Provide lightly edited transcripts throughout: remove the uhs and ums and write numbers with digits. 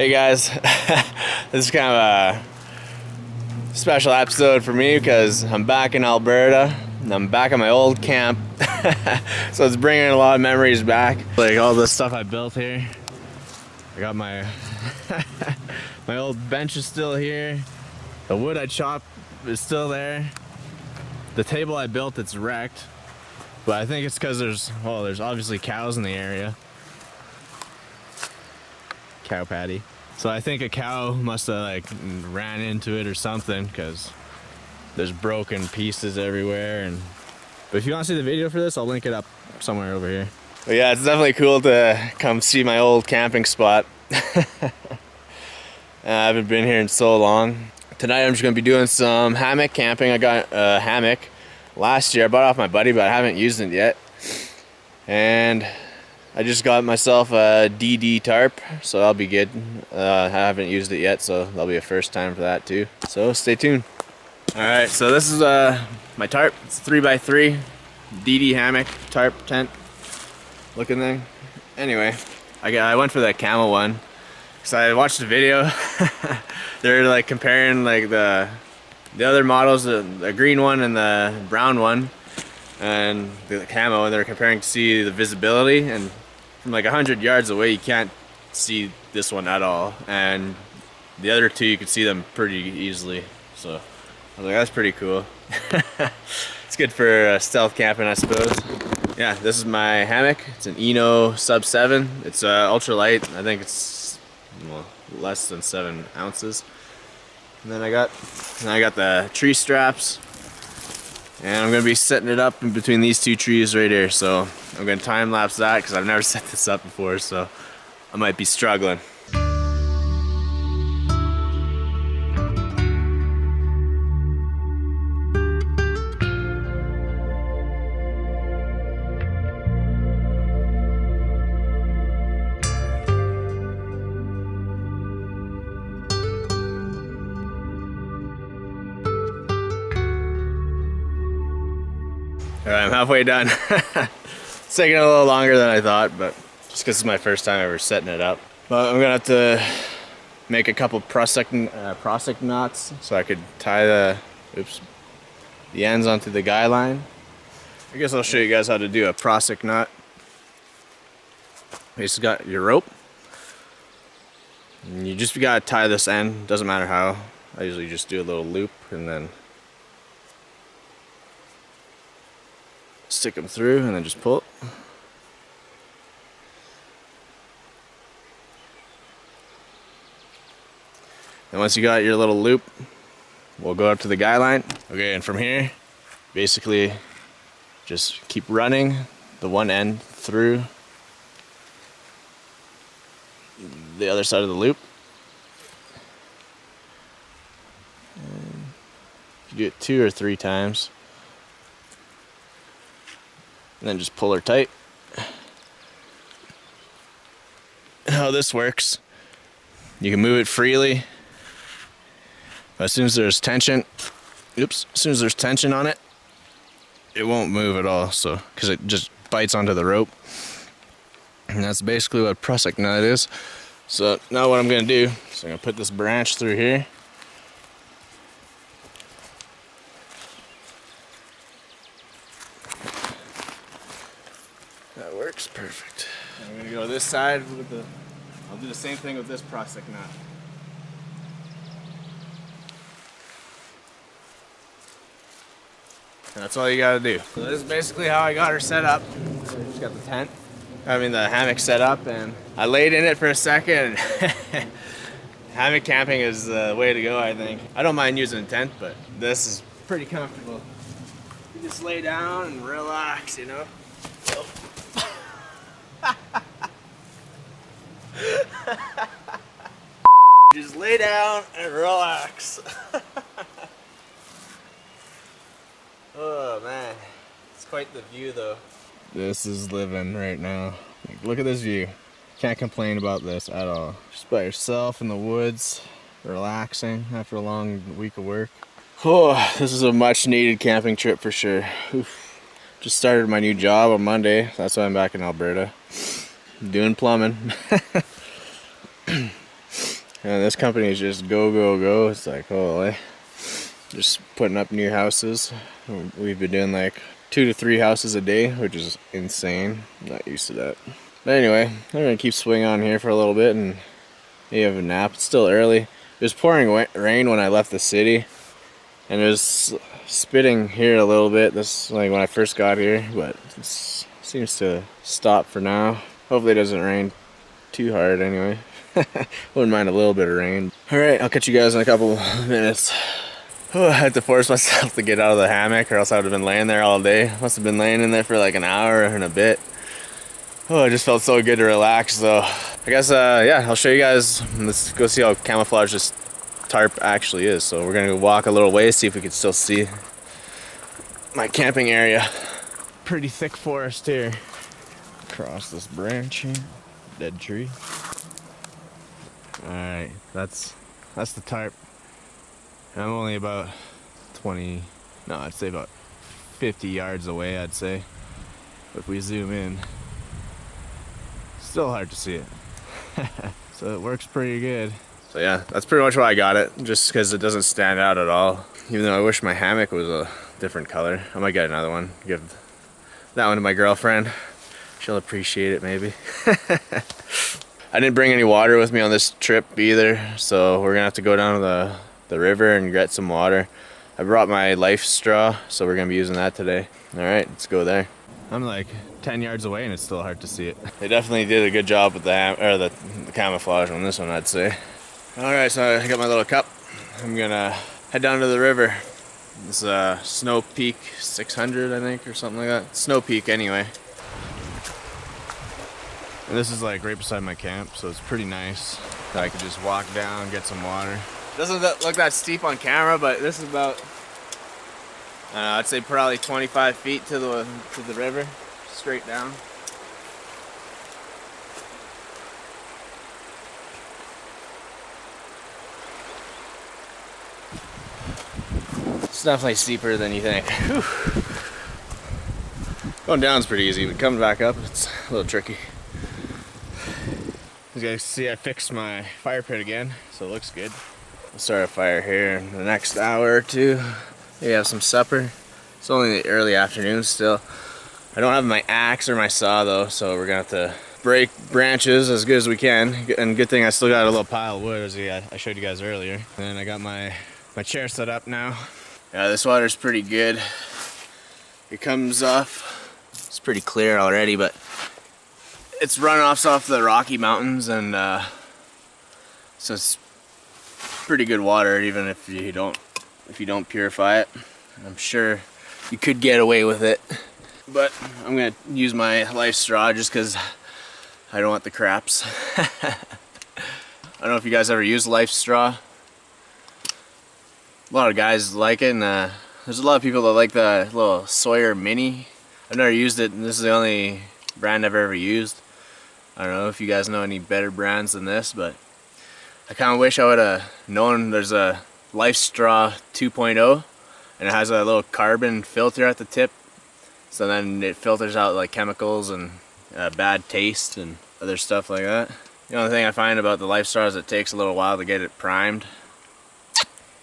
Hey guys, this is kind of a special episode for me because I'm back in Alberta and I'm back at my old camp. So it's bringing a lot of memories back. Like all the stuff I built here. I got my my old bench is still here. The wood I chopped is still there. The table I built, it's wrecked. But I think it's because there's obviously cows in the area. Cow patty. So I think a cow must have like ran into it or something because there's broken pieces everywhere. But if you want to see the video for this, I'll link it up somewhere over here. But yeah, it's definitely cool to come see my old camping spot. I haven't been here in so long. Tonight I'm just gonna be doing some hammock camping. I got a hammock last year. I bought it off my buddy, but I haven't used it yet. And I just got myself a DD tarp, so that'll be good. I haven't used it yet, so that'll be a first time for that too. So stay tuned. Alright, so this is my tarp. It's 3x3 DD Hammock tarp tent looking thing. Anyway, I went for that camo one because I watched the video. They're like comparing like the other models, the green one and the brown one, and the camo, and they're comparing to see the visibility, and from like 100 yards away you can't see this one at all, and the other two you can see them pretty easily. So I was like, that's pretty cool. It's good for stealth camping, I suppose. Yeah, this is my hammock. It's an Eno sub 7. It's ultra light. I think it's less than 7 ounces. And then I got the tree straps. And I'm going to be setting it up in between these two trees right here. So I'm going to time lapse that because I've never set this up before, so I might be struggling. Alright, I'm halfway done. It's taking a little longer than I thought, but just because it's my first time ever setting it up. But I'm gonna have to make a couple prosec knots so I could tie the ends onto the guy line. I guess I'll show you guys how to do a prosec knot. You just got your rope, and you just gotta tie this end. Doesn't matter how. I usually just do a little loop and then stick them through and then just pull it. And once you got your little loop, we'll go up to the guy line. Okay, and from here, basically just keep running the one end through the other side of the loop. And you do it 2 or 3 times. And then just pull her tight. How this works, you can move it freely. But as soon as there's tension, as soon as there's tension on it, it won't move at all. So, because it just bites onto the rope. And that's basically what prosec knot is. So now what I'm gonna do is I'm gonna put this branch through here. That works perfect. I'm gonna go this side with I'll do the same thing with this prosec knot. And that's all you gotta do. So this is basically how I got her set up. So I just got the hammock set up, and I laid in it for a second. Hammock camping is the way to go, I think. I don't mind using a tent, but this is pretty comfortable. You just lay down and relax, you know? Just lay down and relax. Oh man, it's quite the view though. This is living right now. Like, look at this view. Can't complain about this at all. Just by yourself in the woods, relaxing after a long week of work. Oh, this is a much needed camping trip for sure. Oof. Just started my new job on Monday. That's why I'm back in Alberta. Doing plumbing. And this company is just go, go, go. It's like, holy. Just putting up new houses. We've been doing like 2 to 3 houses a day, which is insane. I'm not used to that. But anyway, I'm gonna keep swinging on here for a little bit and maybe have a nap. It's still early. It was pouring rain when I left the city, and it was spitting here a little bit. This like when I first got here, but it seems to stop for now. Hopefully it doesn't rain too hard anyway. Wouldn't mind a little bit of rain. Alright, I'll catch you guys in a couple minutes. Oh, I had to force myself to get out of the hammock or else I would have been laying there all day. Must have been laying in there for like an hour and a bit. Oh, it just felt so good to relax. So I guess, yeah, I'll show you guys. Let's go see how camouflage this tarp actually is. So we're gonna go walk a little way, see if we can still see my camping area. Pretty thick forest here. Across this branch here, dead tree. All right, that's the tarp. I'm only about 20, no, I'd say about 50 yards away, I'd say. If we zoom in, still hard to see it. So it works pretty good. So yeah, that's pretty much why I got it, just because it doesn't stand out at all. Even though I wish my hammock was a different color. I might get another one, give that one to my girlfriend. She'll appreciate it maybe. I didn't bring any water with me on this trip either, so we're gonna have to go down to the river and get some water. I brought my life straw, so we're gonna be using that today. All right, let's go there. I'm like 10 yards away and it's still hard to see it. They definitely did a good job with the camouflage on this one, I'd say. All right, so I got my little cup. I'm gonna head down to the river. This is Snow Peak 600, I think, or something like that. Snow Peak anyway. And this is like right beside my camp, so it's pretty nice that I could just walk down, get some water. Doesn't look that steep on camera, but this is about, I'd say probably 25 feet to the river, straight down. It's definitely steeper than you think. Whew. Going down's pretty easy, but coming back up, it's a little tricky. As you guys see, I fixed my fire pit again, so it looks good. We'll start a fire here in the next hour or two. Maybe have some supper. It's only the early afternoon still. I don't have my axe or my saw though, so we're gonna have to break branches as good as we can. And good thing I still got a little pile of wood, as I showed you guys earlier. And I got my chair set up now. Yeah, this water's pretty good. It comes off, it's pretty clear already, but it's runoffs off the Rocky Mountains, and so it's pretty good water, even if you don't purify it. I'm sure you could get away with it, but I'm gonna use my life straw just because I don't want the craps. I don't know if you guys ever use life straw. A lot of guys like it, and there's a lot of people that like the little Sawyer Mini. I've never used it, and this is the only brand I've ever used. I don't know if you guys know any better brands than this, but I kind of wish I would have known there's a Life Straw 2.0, and it has a little carbon filter at the tip, so then it filters out like chemicals and bad taste and other stuff like that. The only thing I find about the Life Straw is it takes a little while to get it primed.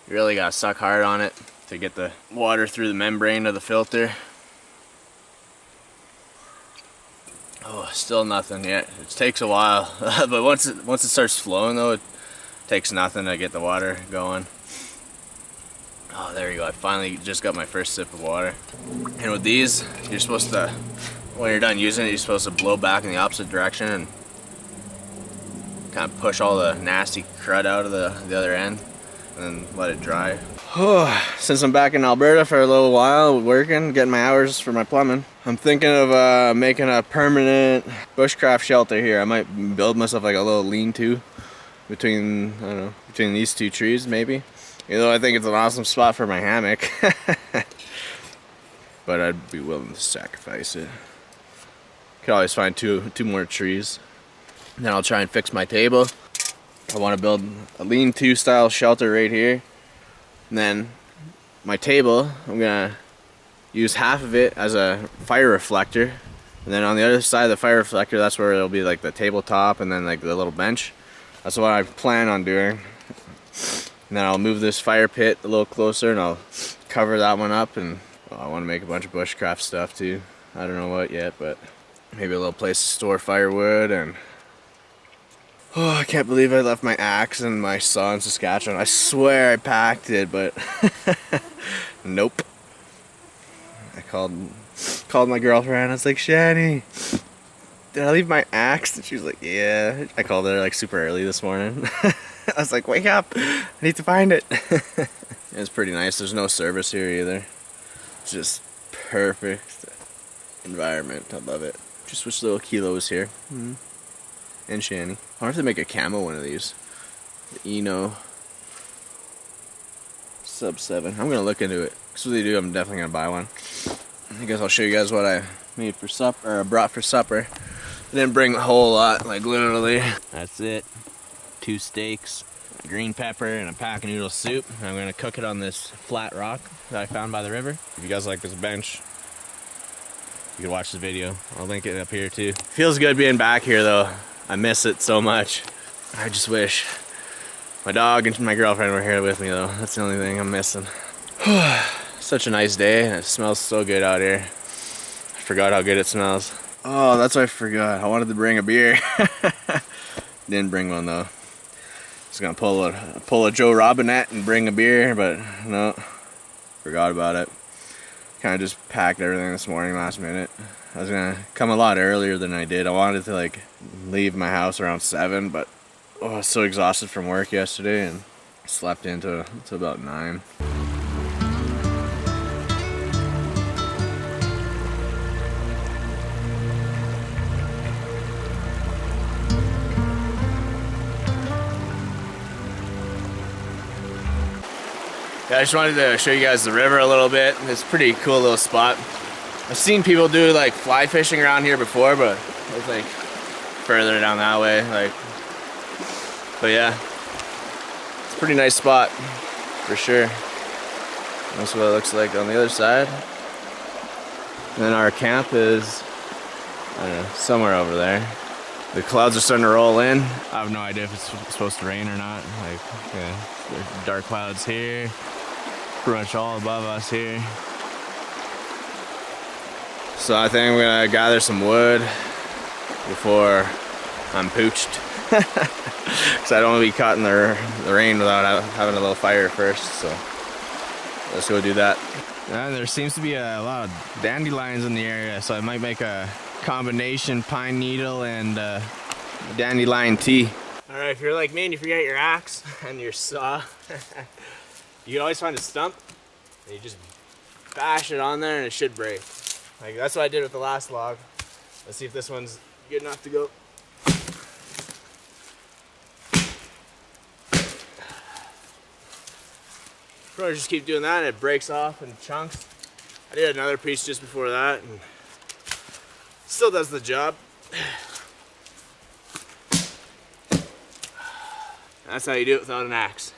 You really gotta suck hard on it to get the water through the membrane of the filter. Oh, still nothing yet. It takes a while, but once it starts flowing though, it takes nothing to get the water going. Oh, there you go. I finally just got my first sip of water. And with these, you're supposed to, when you're done using it, you're supposed to blow back in the opposite direction and kind of push all the nasty crud out of the other end, and then let it dry. Since I'm back in Alberta for a little while working, getting my hours for my plumbing, I'm thinking of making a permanent bushcraft shelter here. I might build myself like a little lean-to between, I don't know, between these two trees maybe. You know, I think it's an awesome spot for my hammock. But I'd be willing to sacrifice it. Could always find two more trees. Then I'll try and fix my table. I want to build a lean-to style shelter right here. And then my table, I'm gonna use half of it as a fire reflector, and then on the other side of the fire reflector, that's where it'll be like the tabletop and then like the little bench. That's what I plan on doing. And then I'll move this fire pit a little closer and I'll cover that one up, and well, I want to make a bunch of bushcraft stuff too. I don't know what yet, but maybe a little place to store firewood. And oh, I can't believe I left my axe and my saw in Saskatchewan. I swear I packed it, but nope. I called my girlfriend. I was like, Shani, did I leave my axe? And she was like, yeah. I called her like super early this morning. I was like, wake up, I need to find it. It's pretty nice. There's no service here either. It's just perfect environment. I love it. Just wish little kilos here. And Shani. I wonder if they make a camo one of these. The Eno Sub 7. I'm gonna look into it. Because if they do, I'm definitely gonna buy one. I guess I'll show you guys what I made for supper, or brought for supper. I didn't bring a whole lot, like literally. That's it. 2 steaks, a green pepper, and a pack of noodle soup. I'm gonna cook it on this flat rock that I found by the river. If you guys like this bench, you can watch the video. I'll link it up here too. Feels good being back here though. I miss it so much. I just wish my dog and my girlfriend were here with me though. That's the only thing I'm missing. Such a nice day. It smells so good out here. I forgot how good it smells. Oh, that's what I forgot. I wanted to bring a beer. Didn't bring one though. I was gonna pull a Joe Robinette and bring a beer, but no, forgot about it. Kind of just packed everything this morning last minute. I was gonna come a lot earlier than I did. I wanted to like leave my house around 7, but oh, I was so exhausted from work yesterday and slept into about 9. Yeah, I just wanted to show you guys the river a little bit. It's a pretty cool little spot. I've seen people do like fly fishing around here before, but it's like further down that way. But yeah, it's a pretty nice spot for sure. That's what it looks like on the other side. And then our camp is, I don't know, somewhere over there. The clouds are starting to roll in. I have no idea if it's supposed to rain or not. Like, yeah, there's dark clouds here. Pretty much all above us here. So I think I'm gonna gather some wood before I'm pooched. Because I don't want to be caught in the rain without having a little fire first. So let's go do that. There seems to be a lot of dandelions in the area, so I might make a combination pine needle and dandelion tea. Alright, if you're like me and you forget your axe and your saw, you can always find a stump and you just bash it on there and it should break. Like that's what I did with the last log. Let's see if this one's good enough to go. Probably just keep doing that and it breaks off in chunks. I did another piece just before that and still does the job. That's how you do it without an axe.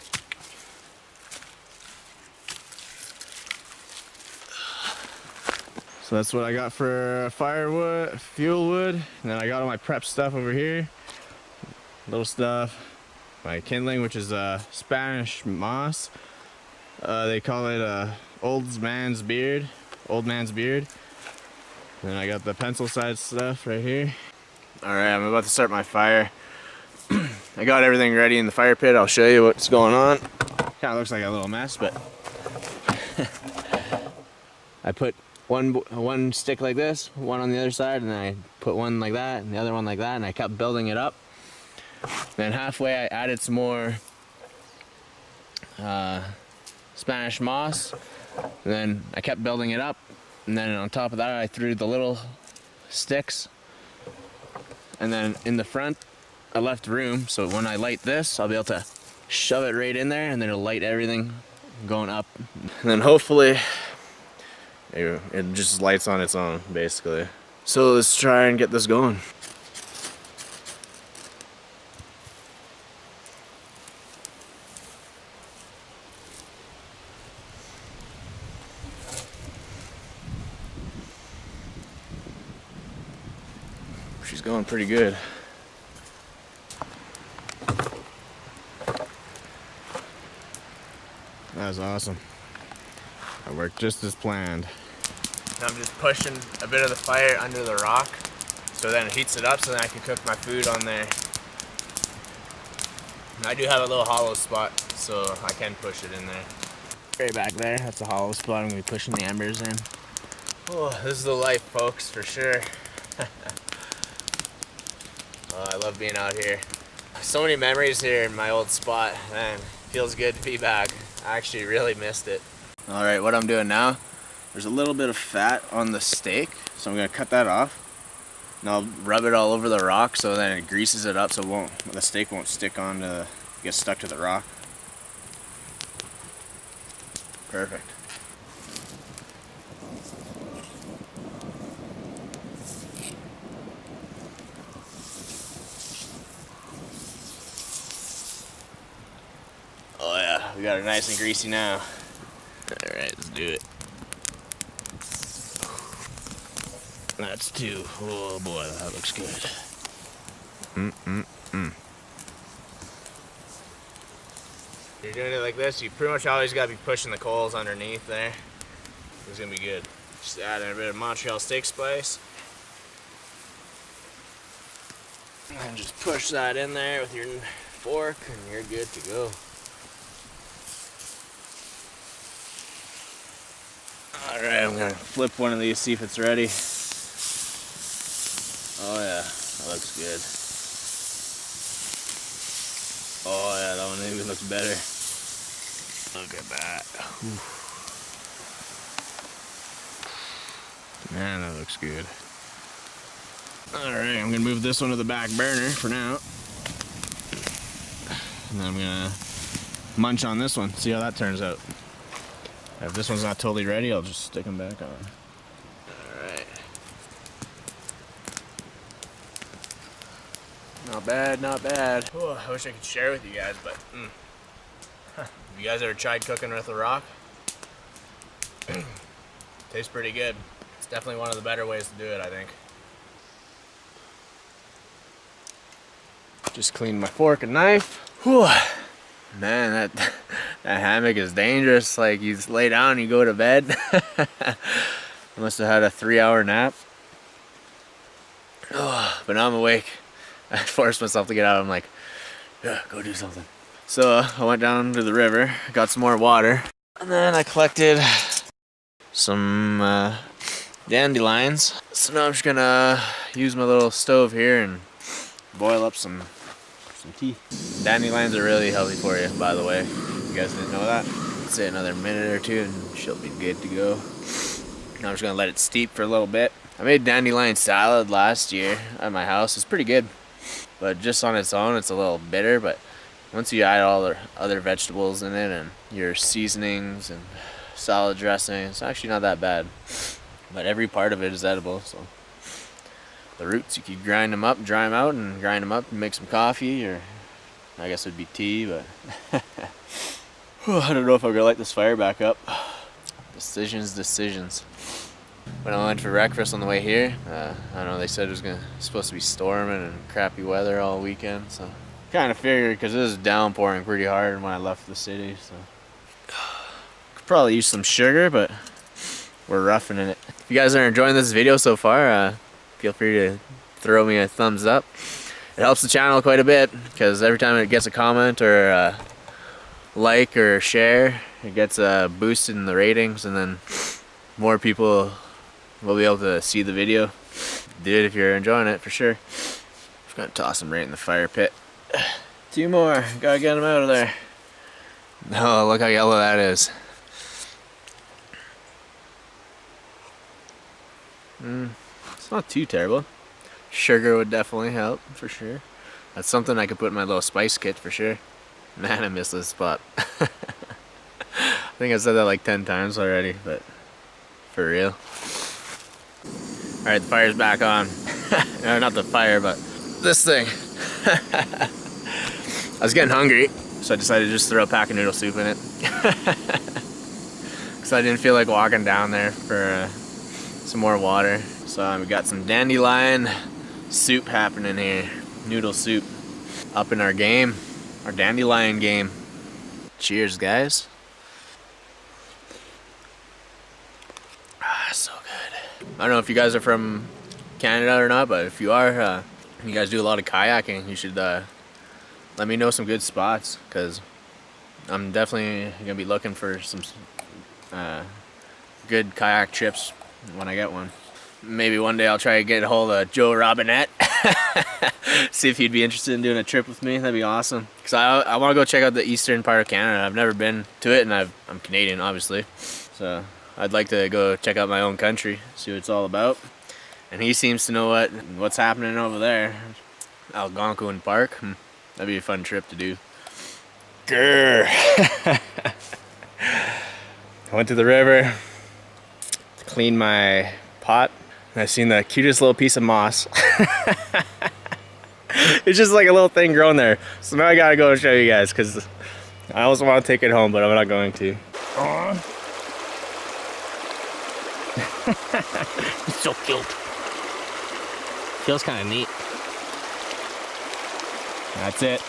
So that's what I got for firewood, fuel wood, and then I got all my prep stuff over here. Little stuff. My kindling, which is Spanish moss. They call it old man's beard. And then I got the pencil size stuff right here. Alright, I'm about to start my fire. I got everything ready in the fire pit. I'll show you what's going on. Kind of looks like a little mess, but I put one stick like this, one on the other side, and then I put one like that and the other one like that, and I kept building it up. Then halfway I added some more Spanish moss, and then I kept building it up, and then on top of that I threw the little sticks, and then in the front I left room so when I light this I'll be able to shove it right in there and then it'll light everything going up, and then hopefully it just lights on its own basically. So let's try and get this going. She's going pretty good. That's awesome. That worked just as planned. Now I'm just pushing a bit of the fire under the rock, so then it heats it up so then I can cook my food on there. And I do have a little hollow spot, so I can push it in there. Right back there, that's a hollow spot. I'm gonna be pushing the embers in. Oh, this is the life, folks, for sure. Oh, I love being out here. So many memories here in my old spot, man. Feels good to be back. I actually really missed it. All right, what I'm doing now, there's a little bit of fat on the steak, so I'm gonna cut that off. And I'll rub it all over the rock so then it greases it up so the steak won't stick on get stuck to the rock. Perfect. Oh yeah, we got it nice and greasy now. Alright, let's do it. That's two. Oh boy, that looks good. You're doing it like this, you pretty much always gotta be pushing the coals underneath there. It's gonna be good. Just add in a bit of Montreal steak spice. And just push that in there with your fork and you're good to go. Alright, I'm gonna flip one of these, see if it's ready. Oh yeah, that looks good. Oh yeah, that one even looks better. Look at that. Man, that looks good. Alright, I'm gonna move this one to the back burner for now. And then I'm gonna munch on this one, see how that turns out. If this one's not totally ready, I'll just stick them back on. Alright. Not bad, not bad. Oh, I wish I could share with you guys, but Have you guys ever tried cooking with a rock? Tastes pretty good. It's definitely one of the better ways to do it, I think. Just cleaned my fork and knife. Whew. Man, that hammock is dangerous. Like, you lay down and you go to bed. I must have had a 3-hour nap. Oh, but now I'm awake. I forced myself to get out. I'm like, yeah, go do something. So I went down to the river, got some more water, and then I collected some dandelions. So now I'm just gonna use my little stove here and boil up some tea. Dandelions are really healthy for you, by the way. You guys didn't know that? Let's say another minute or two and she'll be good to go. Now I'm just gonna let it steep for a little bit. I made dandelion salad last year at my house. It's pretty good, but just on its own, it's a little bitter. But once you add all the other vegetables in it and your seasonings and salad dressing, it's actually not that bad. But every part of it is edible, so. The roots, you could grind them up, dry them out, and grind them up and make some coffee, or I guess it would be tea, but I don't know if I'm gonna light this fire back up. Decisions. When I went for breakfast on the way here, I don't know, they said it was supposed to be storming and crappy weather all weekend, so kind of figured, because it was downpouring pretty hard when I left the city, so could probably use some sugar, but we're roughing it. If you guys are enjoying this video so far, feel free to throw me a thumbs up. It helps the channel quite a bit, because every time it gets a comment or a like or a share, it gets boosted in the ratings, and then more people will be able to see the video. Do it if you're enjoying it, for sure. I'm gonna toss them right in the fire pit. 2 more, gotta get them out of there. Oh, look how yellow that is. It's not too terrible. Sugar would definitely help, for sure. That's something I could put in my little spice kit, for sure. Man, I miss this spot. I think I've said that like 10 times already, but for real. Alright, the fire's back on. No, not the fire, but this thing. I was getting hungry, so I decided to just throw a pack of noodle soup in it. Because I didn't feel like walking down there for some more water. So we got some dandelion soup happening here. Noodle soup. Up in our game. Our dandelion game. Cheers, guys. So good. I don't know if you guys are from Canada or not, but if you are, you guys do a lot of kayaking, you should let me know some good spots, because I'm definitely gonna be looking for some good kayak trips when I get one. Maybe one day I'll try to get a hold of Joe Robinette. See if he'd be interested in doing a trip with me. That'd be awesome. Because I want to go check out the eastern part of Canada. I've never been to it, and I'm Canadian, obviously. So I'd like to go check out my own country, see what it's all about. And he seems to know what's happening over there. Algonquin Park. That'd be a fun trip to do. Grr. I went to the river to clean my pot. And I seen the cutest little piece of moss. It's just like a little thing growing there. So now I gotta go and show you guys, because I also want to take it home, but I'm not going to. It's so cute. Feels kind of neat. That's it.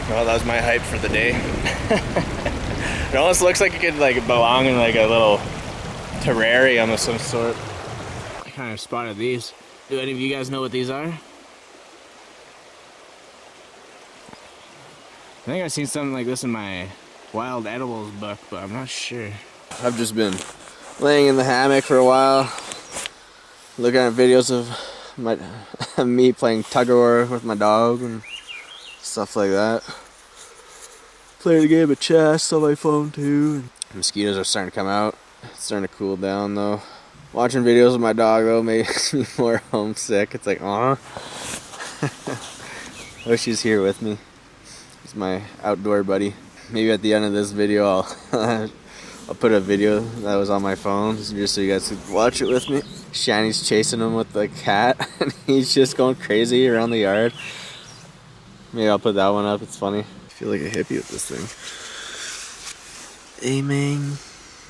Well, that was my hype for the day. It almost looks like it could like belong in like a little terrarium of some sort. I kind of spotted these. Do any of you guys know what these are? I think I've seen something like this in my wild edibles book, but I'm not sure. I've just been laying in the hammock for a while, looking at videos of me playing tug of war with my dog and stuff like that. Playing a game of chess on my phone too. Mosquitoes are starting to come out. It's starting to cool down though. Watching videos of my dog though makes me more homesick. It's like, aw. I wish he's here with me. He's my outdoor buddy. Maybe at the end of this video I'll put a video that was on my phone just so you guys could watch it with me. Shani's chasing him with the cat and he's just going crazy around the yard. Maybe I'll put that one up, it's funny. I feel like a hippie with this thing. Aiming.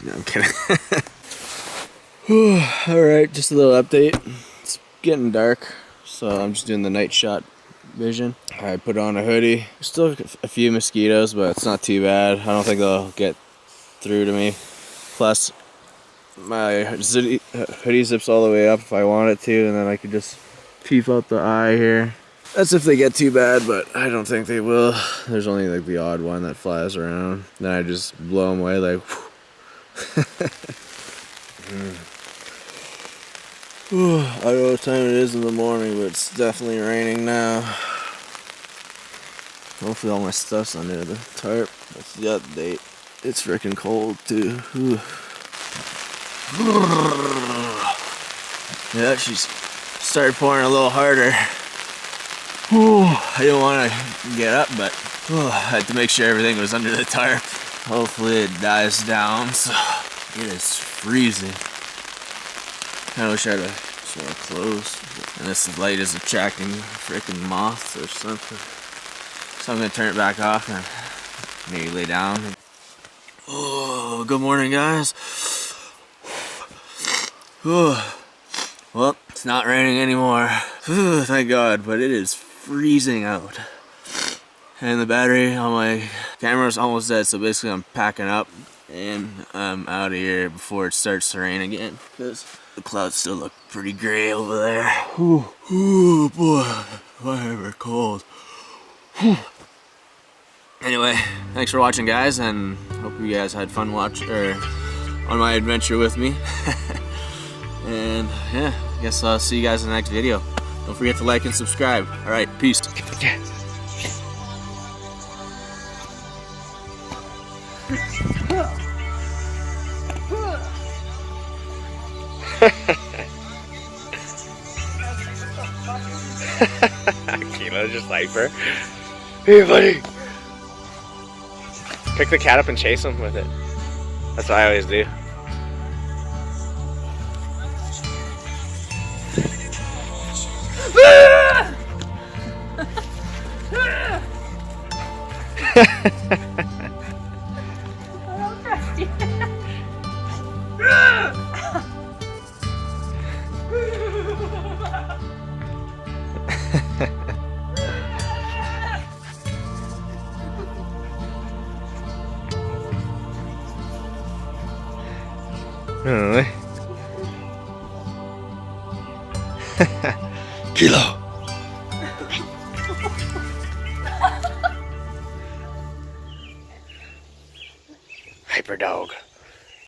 No, I'm kidding. Alright, just a little update. It's getting dark, so I'm just doing the night shot vision. I put on a hoodie. There's still a few mosquitoes, but it's not too bad. I don't think they'll get through to me. Plus, my hoodie zips all the way up if I want it to, and then I could just peep out the eye here. That's if they get too bad, but I don't think they will. There's only like the odd one that flies around. Then I just blow them away like I don't know what time it is in the morning, but it's definitely raining now. Hopefully all my stuff's under the tarp. That's the update. It's freaking cold too. Yeah, she's started pouring a little harder. I didn't want to get up, but I had to make sure everything was under the tarp. Hopefully it dies down, so it is freezing. I wish I had a some more clothes. And this light is attracting freaking moths or something. So I'm gonna turn it back off and maybe lay down. Oh, good morning, guys. Well, it's not raining anymore. Thank God, but it is freezing out. And the battery on my camera is almost dead, so basically I'm packing up and I'm out of here before it starts to rain again, because the clouds still look pretty gray over there. Ooh, boy, why am I cold? Anyway, thanks for watching, guys, and hope you guys had fun on my adventure with me. And yeah, I guess I'll see you guys in the next video. Don't forget to like and subscribe. Alright, peace. Kilo just hyper. Hey, buddy. Pick the cat up and chase him with it. That's what I always do. Kilo.